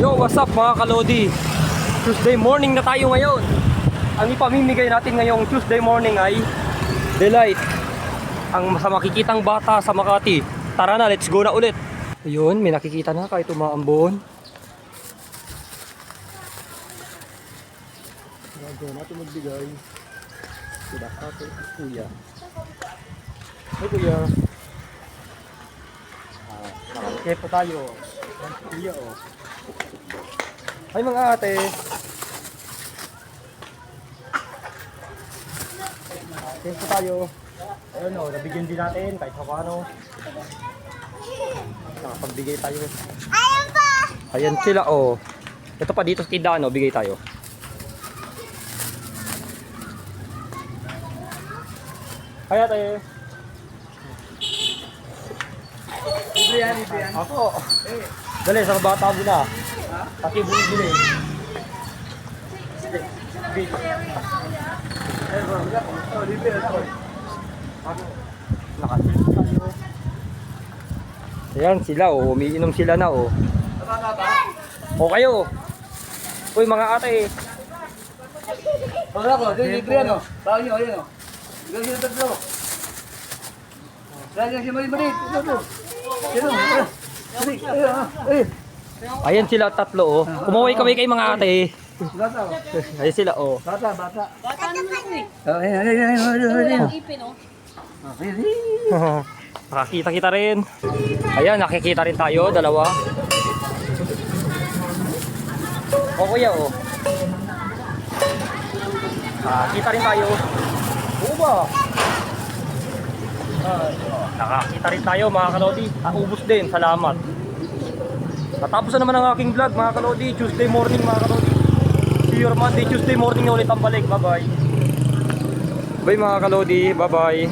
Yo, what's up mga kalodi? Tuesday morning na tayo ngayon. Ang ipamimigay natin ngayong Tuesday morning ay Delight. Ang sa makikitang bata sa Makati. Tara na, let's go na ulit. Ayun, may nakikita na kahit umaambon. Gagawin natin magbigay. Sila ate, kuya. Hey kuya. Okay po tayo. Kuya oh. Hi mga ate. Okay po tayo. Ayun o, nabigyan din natin kahit paano. Nakapagbigay tayo. Ayan pa! Ayan sila oh. Ito pa dito sa tindahan oh, bigay tayo. Hi ate. Libre yan. Ako. Dali, sa bata mo na. Pati bumibili. Nakasilip tayo. Ayan sila oh, umiinom sila na oh. O kayo. Uy mga ate. Wala ko, libre yan o. Tawag nyo, ayun o. Bigyan nyo ng tatlo. Lagyan siya mali-mali. Ito. Sino? Ayan sila tatlo oh. Kumaway-kaway kay mga ate. Bata o. Ayan sila oh. Bata. Bata naman eh. Ayun. Ipin oh. Nakakita-kita rin. Ayan, nakikita rin tayo, dalawa. O kuya oh. Nakakita rin tayo. Oo ba? Nakakita rin tayo mga kalodi. Ubus din, salamat. Natapos na naman ang aking vlog mga kalodi. Tuesday morning mga kalodi. See you Monday, Tuesday morning na ulit ang balik. Bye bye. Bye mga kalodi, bye bye.